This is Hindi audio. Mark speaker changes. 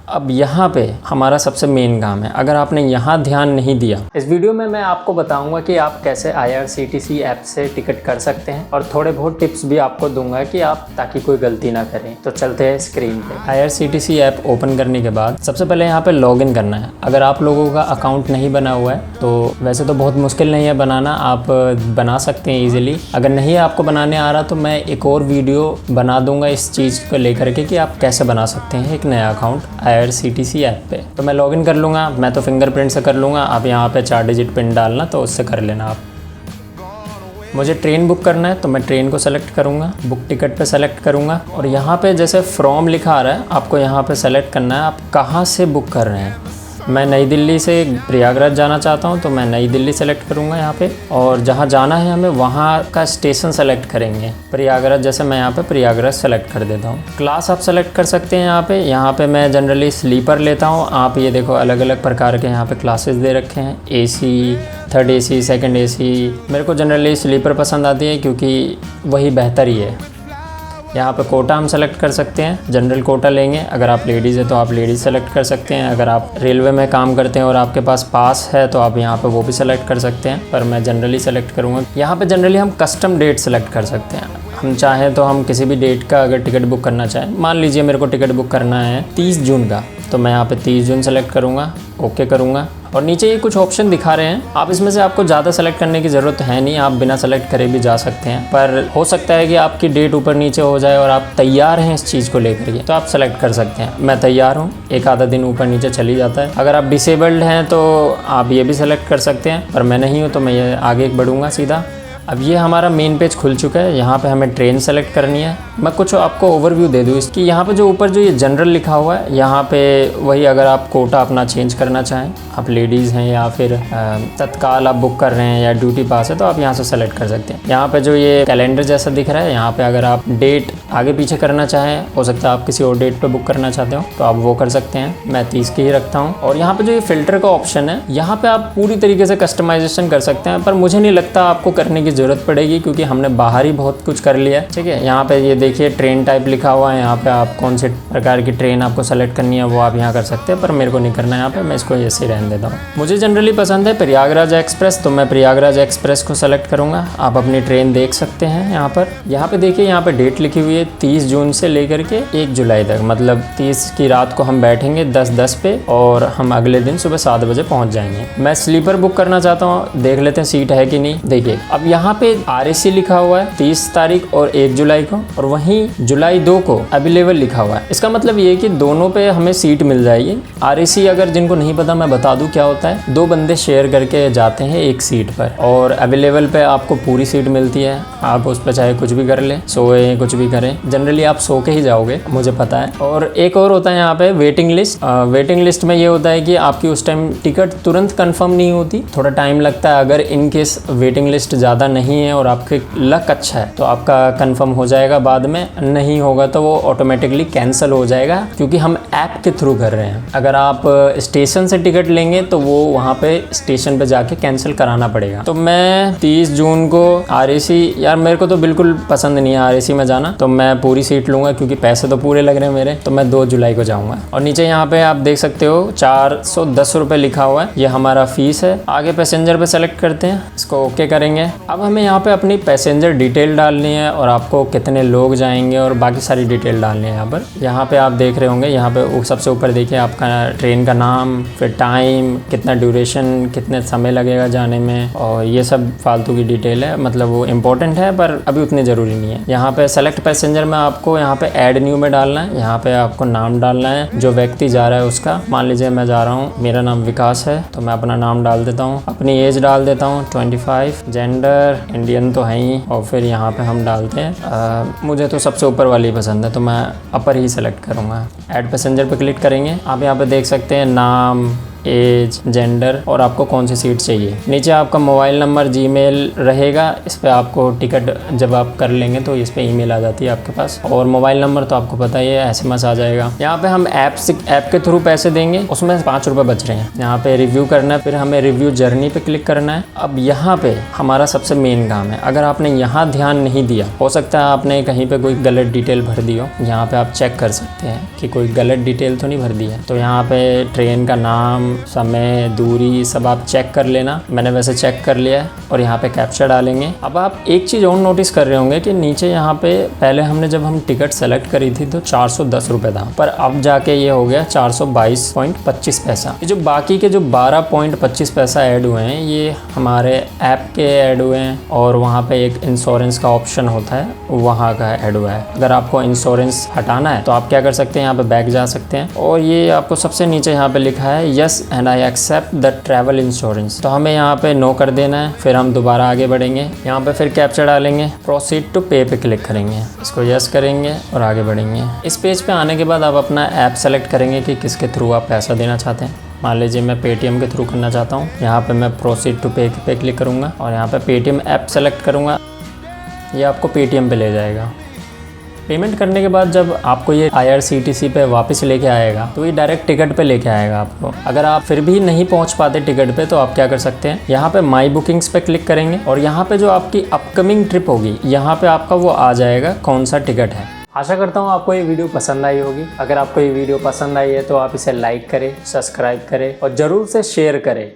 Speaker 1: अब यहाँ पे हमारा सबसे मेन काम है, अगर आपने यहाँ ध्यान नहीं दिया, इस वीडियो में मैं आपको बताऊंगा कि आप कैसे IRCTC ऐप से टिकट कर सकते हैं और थोड़े बहुत टिप्स भी आपको दूंगा कि आप ताकि कोई गलती ना करें। तो चलते हैं स्क्रीन पे। IRCTC ऐप ओपन करने के बाद सबसे पहले यहाँ पे लॉगिन करना है। अगर आप लोगों का अकाउंट नहीं बना हुआ है तो वैसे तो बहुत मुश्किल नहीं है बनाना, आप बना सकते हैं इजीली। अगर नहीं आपको बनाने आ रहा तो मैं एक और वीडियो बना दूंगा इस चीज़ को लेकर के कि आप कैसे बना सकते हैं एक नया अकाउंट IRCTC ऐप पे। तो मैं लॉगिन कर लूँगा, मैं तो फिंगरप्रिंट से कर लूँगा। आप यहाँ पे 4 डिजिट पिन डालना तो उससे कर लेना आप। मुझे ट्रेन बुक करना है तो मैं ट्रेन को सेलेक्ट करूँगा, बुक टिकट पे सेलेक्ट करूँगा और यहाँ पे जैसे फ्रॉम लिखा आ रहा है आपको यहाँ पे सेलेक्ट करना है आप कहाँ से बुक कर रहे हैं। मैं नई दिल्ली से प्रयागराज जाना चाहता हूँ तो मैं नई दिल्ली सेलेक्ट करूँगा यहाँ पे, और जहाँ जाना है हमें वहाँ का स्टेशन सेलेक्ट करेंगे। प्रयागराज जैसे मैं यहाँ पे प्रयागराज सेलेक्ट कर देता हूँ। क्लास आप सेलेक्ट कर सकते हैं यहाँ पे मैं जनरली स्लीपर लेता हूँ। आप ये देखो अलग अलग प्रकार के यहाँ पे क्लासेस दे रखे हैं, AC, 3rd AC, 2nd AC। मेरे को जनरली स्लीपर पसंद आती है क्योंकि वही बेहतर ही है। यहाँ पे कोटा हम सेलेक्ट कर सकते हैं, जनरल कोटा लेंगे। अगर आप लेडीज़ है तो आप लेडीज़ सेलेक्ट कर सकते हैं। अगर आप रेलवे में काम करते हैं और आपके पास पास है तो आप यहाँ पे वो भी सेलेक्ट कर सकते हैं, पर मैं जनरली सेलेक्ट करूँगा। यहाँ पे जनरली हम कस्टम डेट सेलेक्ट कर सकते हैं। हम चाहें तो हम किसी भी डेट का अगर टिकट बुक करना चाहें, मान लीजिए मेरे को टिकट बुक करना है 30 जून का, तो मैं यहाँ पे 30 जून सेलेक्ट करूँगा, ओके करूँगा। और नीचे ये कुछ ऑप्शन दिखा रहे हैं, आप इसमें से आपको ज़्यादा सेलेक्ट करने की ज़रूरत है नहीं, आप बिना सेलेक्ट करे भी जा सकते हैं। पर हो सकता है कि आपकी डेट ऊपर नीचे हो जाए और आप तैयार हैं इस चीज़ को लेकर के, तो आप सेलेक्ट कर सकते हैं। मैं तैयार हूँ, एक आधा दिन ऊपर नीचे चली जाता है। अगर आप डिसेबल्ड हैं तो आप ये भी सेलेक्ट कर सकते हैं, पर मैं नहीं हूँ तो मैं ये आगे बढ़ूँगा सीधा। अब ये हमारा मेन पेज खुल चुका है। यहाँ पे हमें ट्रेन सेलेक्ट करनी है। मैं कुछ आपको ओवरव्यू दे दूँ इसकी। यहाँ पे जो ऊपर जो ये जनरल लिखा हुआ है, यहाँ पे वही अगर आप कोटा अपना चेंज करना चाहें, आप लेडीज़ हैं या फिर तत्काल आप बुक कर रहे हैं या ड्यूटी पास है तो आप यहाँ से सेलेक्ट कर सकते हैं। यहाँ पे जो ये कैलेंडर जैसा दिख रहा है, यहाँ पे अगर आप डेट आगे पीछे करना चाहें, हो सकता है आप किसी और डेट पर बुक करना चाहते हो तो आप वो कर सकते हैं। मैं 30 की ही रखता हूँ। और यहाँ पे जो ये फ़िल्टर का ऑप्शन है, यहाँ पे आप पूरी तरीके से कस्टमाइजेशन कर सकते हैं, पर मुझे नहीं लगता आपको करने की ज़रूरत पड़ेगी क्योंकि हमने बाहर ही बहुत कुछ कर लिया है। ठीक है, यहाँ पे ये देखिए ट्रेन टाइप लिखा हुआ है, यहाँ पे आप कौन से प्रकार की ट्रेन आपको सेलेक्ट करनी है वो आप यहाँ कर सकते हैं, पर मेरे को नहीं करना है यहाँ पे, मैं इसको ऐसे ही रहने देता हूँ। मुझे जनरली पसंद है प्रयागराज एक्सप्रेस, तो मैं प्रयागराज एक्सप्रेस को सेलेक्ट करूँगा। आप अपनी ट्रेन देख सकते हैं यहाँ पर। यहाँ पे देखिए, यहाँ पे डेट लिखी हुई है 30 जून से लेकर के 1 जुलाई तक, मतलब 30 की रात को हम बैठेंगे 10:10 पे और हम अगले दिन सुबह 7 बजे पहुँच जाएंगे। मैं स्लीपर बुक करना चाहता हूँ, देख लेते हैं सीट है कि नहीं। देखिए अब यहाँ पे RAC लिखा हुआ है 30 तारीख और 1 जुलाई को, और वहीं जुलाई 2 को अवेलेबल लिखा हुआ है। इसका मतलब ये कि दोनों पे हमें सीट मिल जाएगी। RAC अगर जिनको नहीं पता मैं बता दूं क्या होता है, 2 बंदे शेयर करके जाते हैं एक सीट पर, और अवेलेबल पे आपको पूरी सीट मिलती है। आप उस पर चाहे कुछ भी कर लें, सोए कुछ भी करें, जनरली आप सो के ही जाओगे मुझे पता है। और एक और होता है यहाँ पे वेटिंग लिस्ट। वेटिंग लिस्ट में ये होता है कि आपकी उस टाइम टिकट तुरंत कन्फर्म नहीं होती, थोड़ा टाइम लगता है। अगर इन केस वेटिंग लिस्ट ज़्यादा नहीं है और आपके लक अच्छा है तो आपका कंफर्म हो जाएगा, बाद में नहीं होगा तो वो ऑटोमेटिकली कैंसिल हो जाएगा क्योंकि हम ऐप के थ्रू कर रहे हैं। अगर आप स्टेशन से टिकट लेंगे तो वो वहाँ पे स्टेशन पे जाके कैंसिल कराना पड़ेगा। तो मैं 30 जून को RAC, यार मेरे को तो बिल्कुल पसंद नहीं है RAC में जाना, तो मैं पूरी सीट लूँगा क्योंकि पैसे तो पूरे लग रहे हैं मेरे, तो मैं 2 जुलाई को जाऊँगा। और नीचे यहाँ पे आप देख सकते हो 410 रुपये लिखा हुआ है, ये हमारा फीस है। आगे पैसेंजर पे सेलेक्ट करते हैं, इसको ओके करेंगे। अब हमें यहाँ पे अपनी पैसेंजर डिटेल डालनी है और आपको कितने लोग जाएंगे और बाकी सारी डिटेल डालनी है। यहाँ पे आप देख रहे होंगे, यहाँ पे सबसे ऊपर देखिए आपका ट्रेन का नाम, फिर टाइम, कितना ड्यूरेशन, कितने समय लगेगा जाने में, और ये सब फालतू की डिटेल है, मतलब वो इम्पोर्टेंट है पर अभी उतनी ज़रूरी नहीं है। यहाँ पे सेलेक्ट पैसेंजर में आपको यहाँ पे ऐड न्यू में डालना है। यहाँ पे आपको नाम डालना है जो व्यक्ति जा रहा है उसका। मान लीजिए मैं जा रहा हूँ, मेरा नाम विकास है, तो मैं अपना नाम डाल देता हूँ, अपनी एज डाल देता हूँ 25, जेंडर इंडियन तो है ही, और फिर यहाँ पे हम डालते हैं मुझे तो सबसे ऊपर वाली पसंद है तो मैं अपर ही सेलेक्ट करूँगा। ऐड पैसेंजर पे क्लिक करेंगे। आप यहाँ पे देख सकते हैं नाम, एज, जेंडर और आपको कौन सी सीट चाहिए। नीचे आपका मोबाइल नंबर, जीमेल रहेगा। इस पर आपको टिकट जब आप कर लेंगे तो इस पर ईमेल आ जाती है आपके पास, और मोबाइल नंबर तो आपको पता ही है, SMS आ जाएगा। यहाँ पे हम ऐप के थ्रू पैसे देंगे, उसमें 5 रुपये बच रहे हैं। यहाँ पे रिव्यू करना है, फिर हमें रिव्यू जर्नी पे क्लिक करना है। अब यहाँ पे हमारा सबसे मेन काम है। अगर आपने यहाँ ध्यान नहीं दिया, हो सकता है आपने कहीं पे कोई गलत डिटेल भर दी हो। यहाँ पे आप चेक कर सकते हैं कि कोई गलत डिटेल तो नहीं भर दी है। तो यहाँ पे ट्रेन का नाम, समय, दूरी सब आप चेक कर लेना। मैंने वैसे चेक कर लिया है और यहाँ पे कैप्चा डालेंगे। अब आप एक चीज़ और नोटिस कर रहे होंगे कि नीचे यहाँ पे पहले हमने जब हम टिकट सेलेक्ट करी थी तो 410 रुपये था, पर अब जाके ये हो गया 422.25 पैसा। ये जो बाकी के जो 12.25 पैसा ऐड हुए हैं ये हमारे ऐप के ऐड हुए हैं, और वहाँ पे एक इंश्योरेंस का ऑप्शन होता है वहाँ का ऐड हुआ है। अगर आपको इंश्योरेंस हटाना है तो आप क्या कर सकते हैं, यहाँ पे बैक जा सकते हैं और ये आपको सबसे नीचे यहाँ पे लिखा है yes and I accept the travel insurance, तो हमें यहाँ पे नो कर देना है। फिर हम दोबारा आगे बढ़ेंगे, यहाँ पे फिर कैप्चा डालेंगे, प्रोसीड टू पे पे क्लिक करेंगे, इसको यस करेंगे और आगे बढ़ेंगे। इस पेज पे आने के बाद आप अपना ऐप सेलेक्ट करेंगे कि किसके थ्रू आप पैसा देना चाहते हैं। मान लीजिए मैं पेटीएम के थ्रू करना चाहता हूँ। यहाँ पे मैं प्रोसीड टू पे पे क्लिक करूँगा और यहाँ पे पेटीएम ऐप सेलेक्ट करूँगा। ये आपको पेटीएम पे ले जाएगा। पेमेंट करने के बाद जब आपको ये IRCTC पे वापस लेके आएगा तो ये डायरेक्ट टिकट पे लेके आएगा आपको। अगर आप फिर भी नहीं पहुंच पाते टिकट पे तो आप क्या कर सकते हैं, यहाँ पे माई बुकिंग्स पे क्लिक करेंगे और यहाँ पे जो आपकी अपकमिंग ट्रिप होगी यहाँ पे आपका वो आ जाएगा कौन सा टिकट है। आशा करता हूँ आपको ये वीडियो पसंद आई होगी। अगर आपको ये वीडियो पसंद आई है तो आप इसे लाइक करें, सब्सक्राइब करें और ज़रूर से शेयर करें।